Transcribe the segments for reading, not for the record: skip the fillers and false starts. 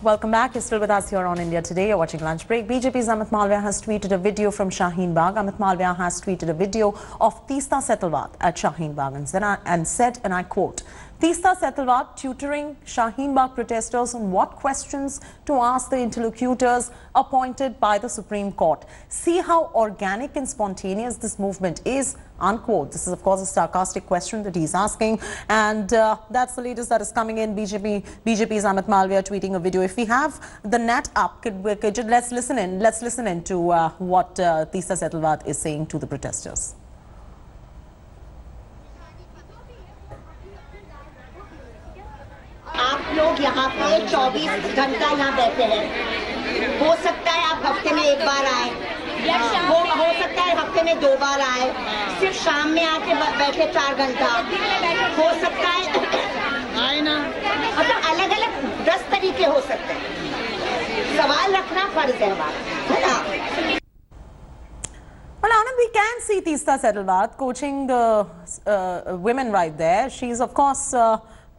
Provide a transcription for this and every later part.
Welcome back. You're still with us here on India Today. You're watching Lunch Break. BJP's Amit Malviya has tweeted a video from Shaheen Bagh. Amit Malviya has tweeted a video of Teesta Setalvad at Shaheen Bagh and said, and I quote, Teesta Setalvad tutoring Shaheen Bagh protesters on what questions to ask the interlocutors appointed by the Supreme Court. See how organic and spontaneous this movement is, unquote. This is, of course, a sarcastic question that he's asking. And that's the latest that is coming in. BJP's Amit Malviya tweeting a video. If we have the net up, let's listen in. Let's listen in to what Teesta Setalvad is saying to the protesters. आप लोग यहाँ पे 24 घंटा यहाँ बैठे हैं। हो सकता है आप हफ्ते में एक बार आए, हो सकता है हफ्ते में 2 बार आए, सिर्फ शाम में आके बैठे 4 घंटा, हो सकता है आए ना, मतलब अलग-अलग 10 तरीके हो सकते हैं। सवाल रखना फर्ज है हमारा, है ना? Well, Anand, we can see Teesta Setalvad coaching the women right there. She's, of course,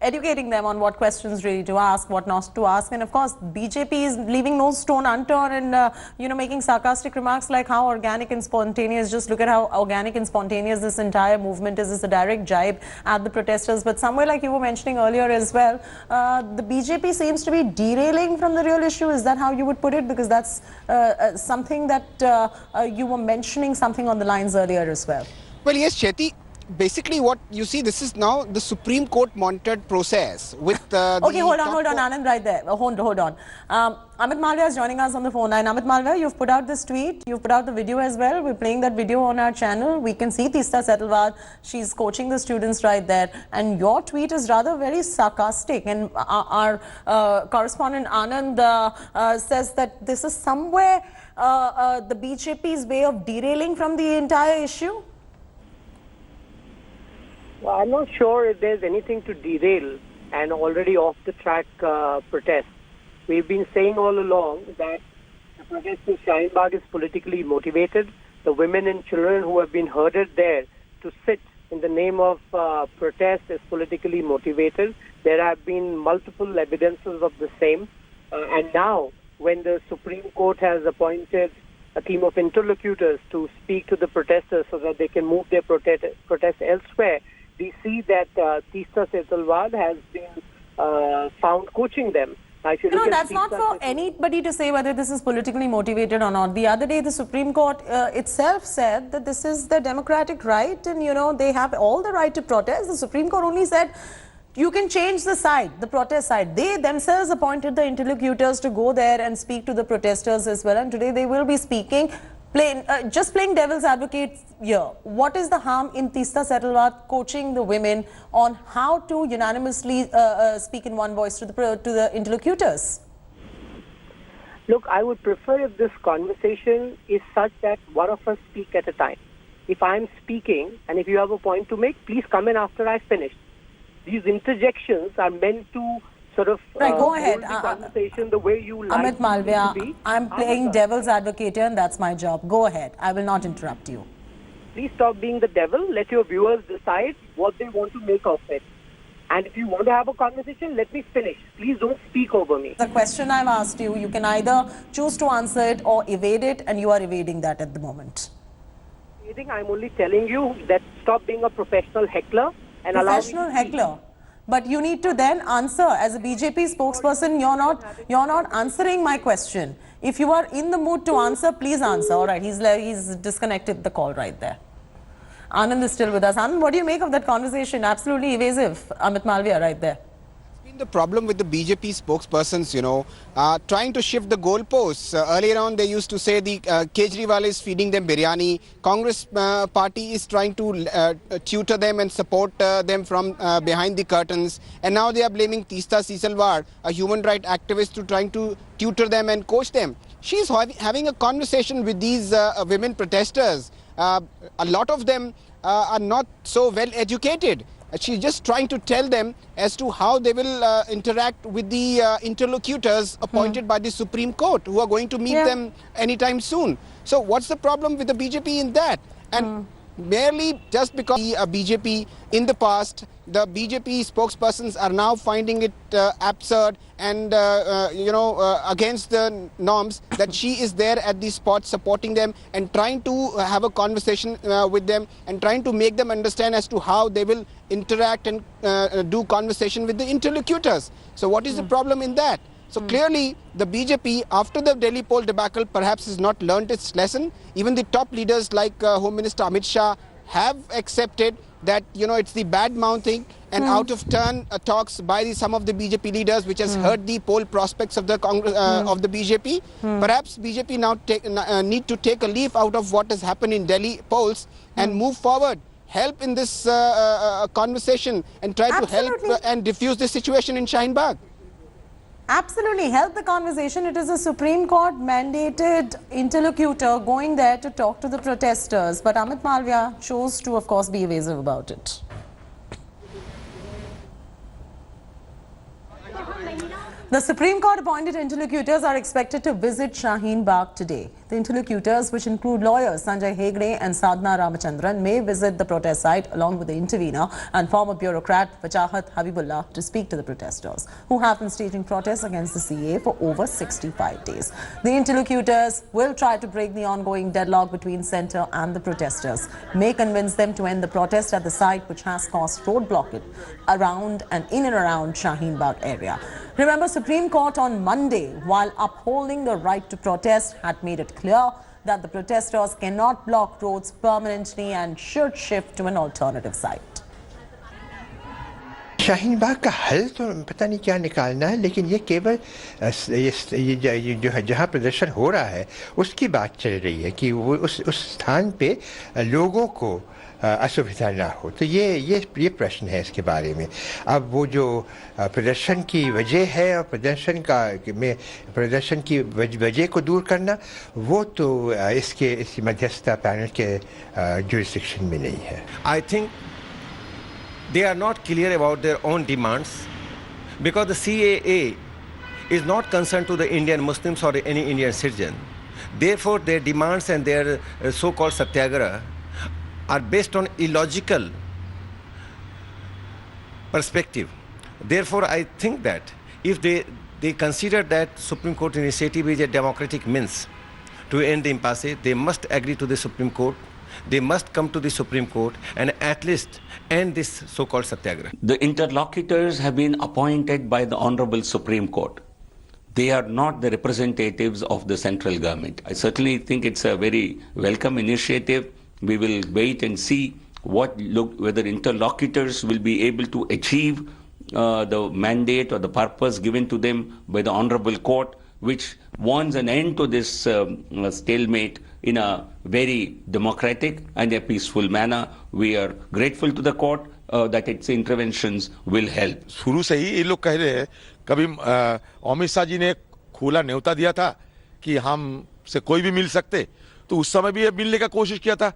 educating them on what questions really to ask, what not to ask, and of course BJP is leaving no stone unturned and making sarcastic remarks like how organic and spontaneous. Just look at how organic and spontaneous this entire movement is. It's a direct jibe at the protesters. But somewhere, like you were mentioning earlier as well, the BJP seems to be derailing from the real issue. Is that how you would put it? Because that's something that you were mentioning something on the lines earlier as well. Well, yes, Chetty. Basically, what you see, this is now the Supreme Court monitored process with okay, hold on, Anand, right there. Hold on. Amit Malviya is joining us on the phone line. Amit Malviya, you've put out this tweet, you've put out the video as well. We're playing that video on our channel. We can see Teesta Setalvad. She's coaching the students right there. And your tweet is rather very sarcastic. And our correspondent Anand says that this is somewhere the BJP's way of derailing from the entire issue. Well, I'm not sure if there's anything to derail an already off-the-track protest. We've been saying all along that the protest in Shaheen Bagh is politically motivated. The women and children who have been herded there to sit in the name of protest is politically motivated. There have been multiple evidences of the same. And now, when the Supreme Court has appointed a team of interlocutors to speak to the protesters so that they can move their protest elsewhere, we see that Teesta Setalvad has been found coaching them. No, that's not for anybody to say whether this is politically motivated or not. The other day, the Supreme Court itself said that this is their democratic right and, they have all the right to protest. The Supreme Court only said you can change the side, the protest side. They themselves appointed the interlocutors to go there and speak to the protesters as well. And today they will be speaking. Just playing devil's advocate here, what is the harm in Teesta Setalvad coaching the women on how to unanimously speak in one voice to the interlocutors? Look, I would prefer if this conversation is such that one of us speak at a time. If I'm speaking and if you have a point to make, please come in after I finish. These interjections are meant to sort of right, go ahead. The conversation the way you like. Amit Malviya, I'm playing devil's advocate and that's my job. Go ahead. I will not interrupt you. Please stop being the devil. Let your viewers decide what they want to make of it. And if you want to have a conversation, let me finish. Please don't speak over me. The question I've asked you, you can either choose to answer it or evade it, and you are evading that at the moment. I'm only telling you that stop being a professional heckler and allow me to speak. Professional heckler. But you need to then answer. As a BJP spokesperson, you're not answering my question. If you are in the mood to answer, please answer. All right, he's disconnected the call right there. Anand is still with us. Anand, what do you make of that conversation? Absolutely evasive. Amit Malviya right there. The problem with the BJP spokespersons, trying to shift the goalposts. Earlier on, they used to say the Kejriwal is feeding them biryani. Congress party is trying to tutor them and support them from behind the curtains. And now they are blaming Teesta Setalvad, a human rights activist, to trying to tutor them and coach them. She's having a conversation with these women protesters. A lot of them are not so well educated. She's just trying to tell them as to how they will interact with the interlocutors appointed by the Supreme Court, who are going to meet them anytime soon. So what's the problem with the BJP in that? And merely just because BJP in the past, the BJP spokespersons are now finding it absurd and against the norms that she is there at the spot supporting them and trying to have a conversation with them and trying to make them understand as to how they will interact and do conversation with the interlocutors. So what is the problem in that? So clearly the BJP, after the Delhi poll debacle, perhaps has not learnt its lesson. Even the top leaders like Home Minister Amit Shah have accepted that, it's the bad mouthing and out of turn talks by some of the BJP leaders, which has hurt the poll prospects of the Congress, of the BJP. Perhaps BJP now need to take a leaf out of what has happened in Delhi polls and move forward. Help in this conversation and try to help and diffuse the situation in Shaheen Bagh. Absolutely, help the conversation. It is a Supreme Court mandated interlocutor going there to talk to the protesters. But Amit Malviya chose to, of course, be evasive about it. The Supreme Court appointed interlocutors are expected to visit Shaheen Bagh today. The interlocutors, which include lawyers Sanjay Hegde and Sadhna Ramachandran, may visit the protest site along with the intervener and former bureaucrat Vajahat Habibullah to speak to the protesters, who have been staging protests against the CAA for over 65 days. The interlocutors will try to break the ongoing deadlock between centre and the protesters, may convince them to end the protest at the site, which has caused roadblockage around and in and around Shaheen Bagh area. Remember, Supreme Court on Monday, while upholding the right to protest, had made it clear that the protesters cannot block roads permanently and should shift to an alternative site. Shaheen Bagh का हल तो पता नहीं क्या निकालना है, लेकिन ये केवल ये जो है जहाँ प्रदर्शन हो रहा है उसकी बात चल रही है कि वो उस स्थान पे लोगों को असुविधा ना हो। तो ये प्रश्न है इसके बारे में। अब वो जो प्रदर्शन की वजह है और प्रदर्शन की वजह को दूर करना, वो तो इसकी मध्यस्थता पैनल के जुरिस्डिक्शन में नहीं है। I think they are not clear about their own demands, because the CAA is not concerned to the Indian Muslims or any Indian citizen. Therefore, their demands and their so-called satyagraha are based on illogical perspective. Therefore, I think that if they consider that Supreme Court initiative is a democratic means to end the impasse, they must agree to the Supreme Court. They must come to the Supreme Court and at least end this so-called satyagraha. The interlocutors have been appointed by the Honorable Supreme Court. They are not the representatives of the central government. I certainly think it's a very welcome initiative. We will wait and see whether interlocutors will be able to achieve the mandate or the purpose given to them by the Honorable Court, which wants an end to this stalemate in a very democratic and a peaceful manner. We are grateful to the court that its interventions will help. शुरू से ही ये लोग कह रहे हैं, कभी अमित शाह जी ने खुला न्योता दिया था कि हम से कोई भी मिल सकते, तो उस समय भी ये मिलने का कोशिश किया था।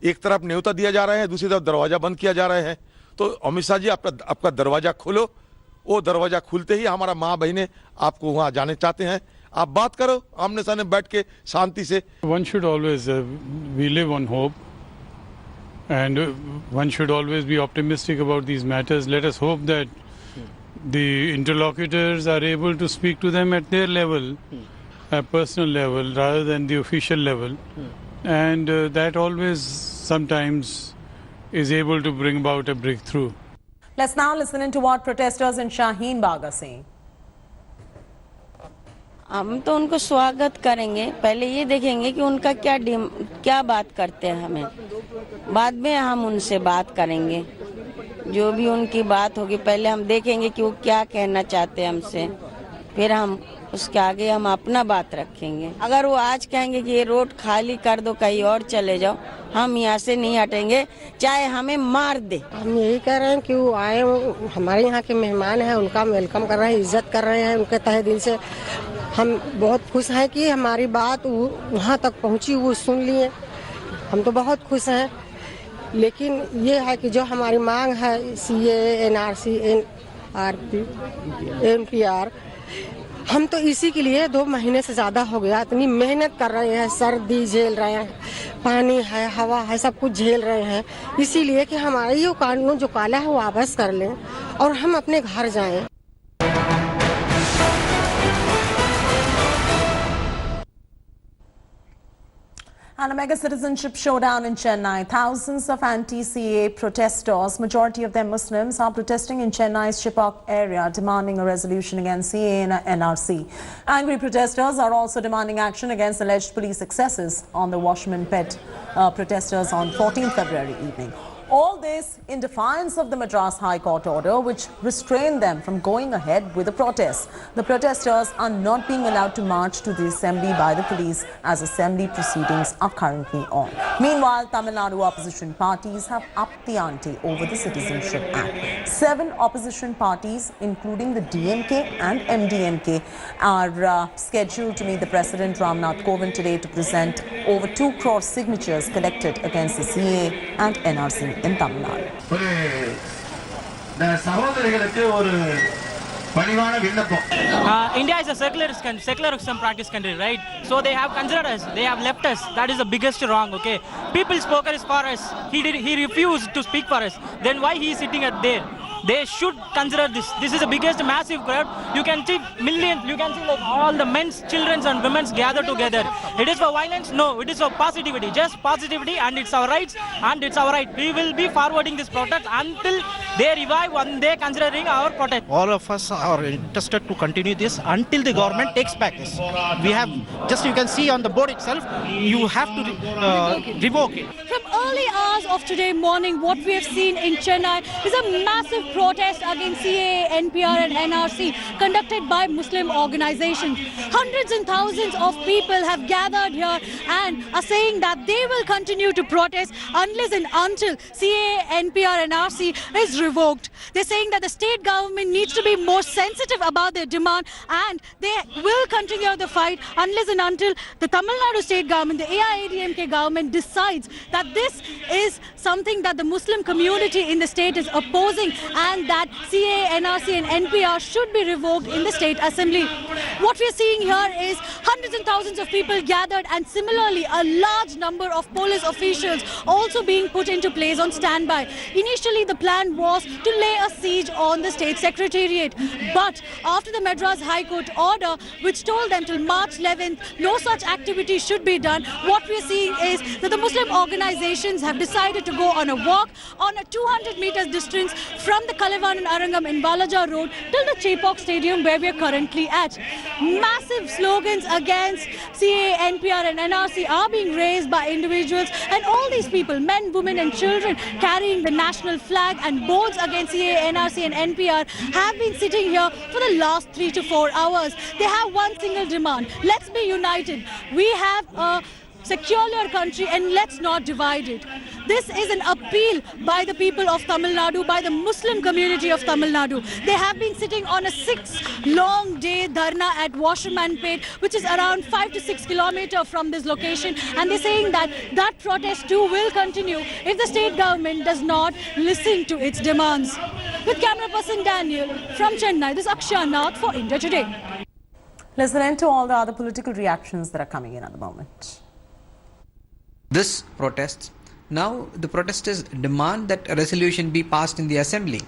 एक तरफ न्योता दिया जा रहा है, दूसरी तरफ दरवाजा बंद किया जा रहा है। तो अमित शाह जी आपका दरवाजा खोलो, वो दरवाजा खुलते ही हमारा माँ बहनें आपको वहाँ जाने चाहते हैं। आप बात करो आमने सामने बैठ के शांति से। One should always we live on hope, and one should always be optimistic about these matters. Let us hope that the interlocutors are able to speak to them at their level, a personal level, rather than the official level, and that always sometimes is able to bring about a breakthrough. Let's now listen into what protesters in Shaheen Bagh are saying. हम तो उनको स्वागत करेंगे, पहले ये देखेंगे कि उनका क्या बात करते हैं, हमें बाद में हम उनसे बात करेंगे। जो भी उनकी बात होगी पहले हम देखेंगे कि वो क्या कहना चाहते हैं हमसे, फिर हम उसके आगे हम अपना बात रखेंगे। अगर वो आज कहेंगे कि ये रोड खाली कर दो, कहीं और चले जाओ, हम यहाँ से नहीं हटेंगे, चाहे हमें मार दे। हम यही कह रहे हैं कि वो आए, हमारे यहाँ के मेहमान हैं, उनका वेलकम कर रहे हैं, इज्जत कर रहे हैं उनके तहे दिल से। हम बहुत खुश हैं कि हमारी बात वहाँ तक पहुँची, वो सुन लिए। हम तो बहुत खुश हैं, लेकिन ये है कि जो हमारी मांग है CAA, NRC, NRP, NPR, हम तो इसी के लिए 2 महीने से ज़्यादा हो गया, इतनी मेहनत कर रहे हैं, सर्दी झेल रहे हैं, पानी है, हवा है, सब कुछ झेल रहे हैं, इसीलिए कि हमारा ये कानून जो काला है वो वापस कर लें और हम अपने घर जाएं। And a mega citizenship showdown in Chennai. Thousands of anti-CAA protesters, majority of them Muslims, are protesting in Chennai's Chepauk area, demanding a resolution against CAA and NRC. Angry protesters are also demanding action against alleged police excesses on the washermanpet protesters on 14th February evening. All this in defiance of the Madras High Court order, which restrained them from going ahead with the protests. The protesters are not being allowed to march to the assembly by the police as assembly proceedings are currently on. Meanwhile, Tamil Nadu opposition parties have upped the ante over the Citizenship Act. 7 opposition parties, including the DMK and MDMK, are scheduled to meet the President Ramnath Kovind today to present over 2 crore signatures collected against the CAA and NRC in Tamil Nadu. India is a secularism practice country, right? So they have considered us, they have left us. That is the biggest wrong, okay? People's poker is for us. He refused to speak for us. Then why he is sitting at there? They should consider this. This is the biggest massive crowd. You can see millions, you can see like all the men's, children's and women's gather together. It is for violence? No, it is for positivity. Just positivity, and it's our rights and it's our right. We will be forwarding this protest until they revive and they considering our protest. All of us are interested to continue this until the government takes back this. We have, just you can see on the board itself, you have to revoke it. From early hours of today morning, what we have seen in Chennai is a massive protest against CAA, NPR and NRC conducted by Muslim organizations. Hundreds and thousands of people have gathered here and are saying that they will continue to protest unless and until CAA, NPR and NRC is revoked. They're saying that the state government needs to be more sensitive about their demand, and they will continue the fight unless and until the Tamil Nadu state government, the AIADMK government, decides that this is something that the Muslim community in the state is opposing, and that CAA, NRC and NPR should be revoked in the state assembly. What we're seeing here is hundreds and thousands of people gathered, and similarly a large number of police officials also being put into place on standby. Initially the plan was to lay a siege on the state secretariat, but after the Madras High Court order, which told them till March 11th no such activity should be done, what we're seeing is that the Muslim organizations have decided to go on a walk on a 200 meters distance from the Kalavan and Arangam in Balaja Road till the Chepauk Stadium where we are currently at. Massive slogans against CAA, NPR and NRC are being raised by individuals, and all these people, men, women and children, carrying the national flag and boards against CAA, NRC and NPR have been sitting here for the last 3 to 4 hours. They have one single demand: let's be united. We have a secular country and let's not divide it. This is an appeal by the people of Tamil Nadu, by the Muslim community of Tamil Nadu. They have been sitting on a 6-long day dharna at Washermanpet, which is around 5 to 6 kilometers from this location, and they're saying that that protest too will continue if the state government does not listen to its demands. With camera person Daniel from Chennai, this is Akshay Nath for India Today. Listen to all the other political reactions that are coming in at the moment. This protest, now the protesters demand that a resolution be passed in the assembly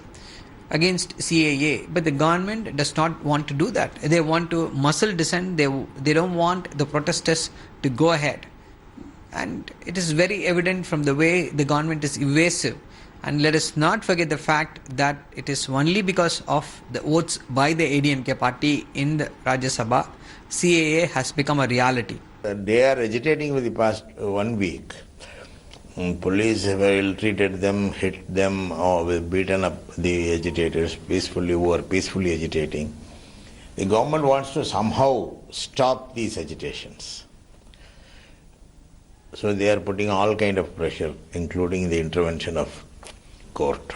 against CAA, but the government does not want to do that. They want to muzzle dissent. They don't want the protesters to go ahead, and it is very evident from the way the government is evasive. And let us not forget the fact that it is only because of the votes by the ADMK party in the Rajya Sabha, CAA has become a reality. They are agitating for the past 1 week. Police have ill-treated them, hit them, or beaten up the agitators peacefully, who are peacefully agitating. The government wants to somehow stop these agitations. So they are putting all kind of pressure, including the intervention of court.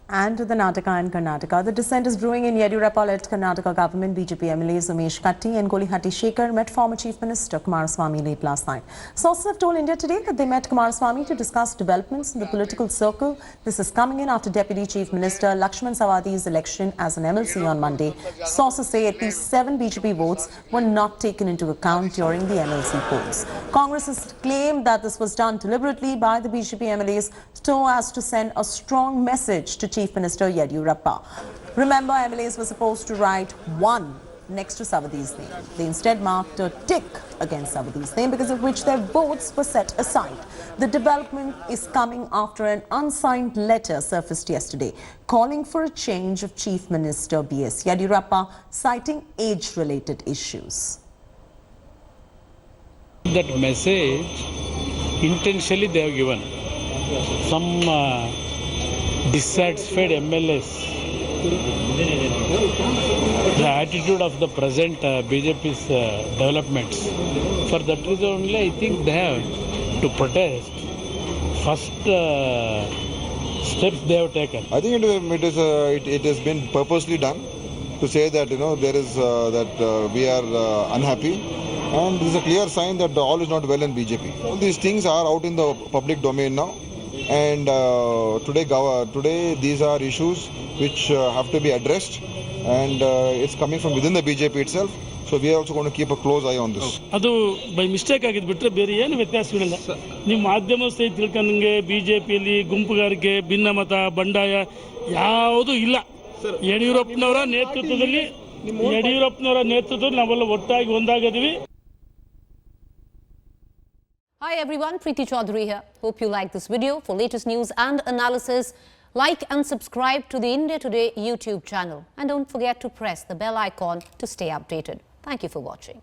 And to the Nataka and Karnataka. The dissent is brewing in Yediyurappa-led Karnataka government. BJP MLAs Umesh Katti and Kolihatti Shekhar met former Chief Minister Kumaraswamy late last night. Sources have told India Today that they met Kumaraswamy to discuss developments in the political circle. This is coming in after Deputy Chief Minister Lakshman Sawadi's election as an MLC on Monday. Sources say at least 7 BJP votes were not taken into account during the MLC polls. Congress has claimed that this was done deliberately by the BJP MLAs so as to send a strong message to Chief Minister Yediyurappa. Remember, MLAs were supposed to write 1 next to Savadi's name. They instead marked a tick against Savadi's name, because of which their votes were set aside. The development is coming after an unsigned letter surfaced yesterday calling for a change of Chief Minister B.S. Yediyurappa, citing age-related issues. That message intentionally they have given. Some dissatisfied MLAs, the attitude of the present BJP's developments. For that reason only, I think they have to protest. First steps they have taken. I think it has been purposely done to say that there is that we are unhappy, and this is a clear sign that all is not well in BJP. All these things are out in the public domain now. And today these are issues which have to be addressed, and it's coming from within the BJP itself. So we are also going to keep a close eye on this. ಅದು by mistake ಆಗಿದ್ದು ಬಿಟ್ಟರೆ ಬೇರೆ ಏನು ವ್ಯತ್ಯಾಸಗಳಿಲ್ಲ. ನಿಮ್ಮ ಮಾಧ್ಯಮ ಸ್ನೇಹಿತರು ತಿಳ್ಕೊಂಡಂಗೆ ಬಿಜೆಪಿಯಲ್ಲಿ ಗುಂಪುಗಾರಿಕೆ, ಭಿನ್ನಮತ, ಬಂಡಾಯ ಯಾವುದೂ ಇಲ್ಲ. ಯಡಿಯೂರಪ್ಪನವರ ನೇತೃತ್ವದಲ್ಲಿ ನಾವೆಲ್ಲ ಒಟ್ಟಾಗಿ ಒಂದಾಗಿದ್ದೀವಿ. Hi everyone, Preeti Chaudhary here. Hope you like this video. For latest news and analysis, like and subscribe to the India Today YouTube channel. And don't forget to press the bell icon to stay updated. Thank you for watching.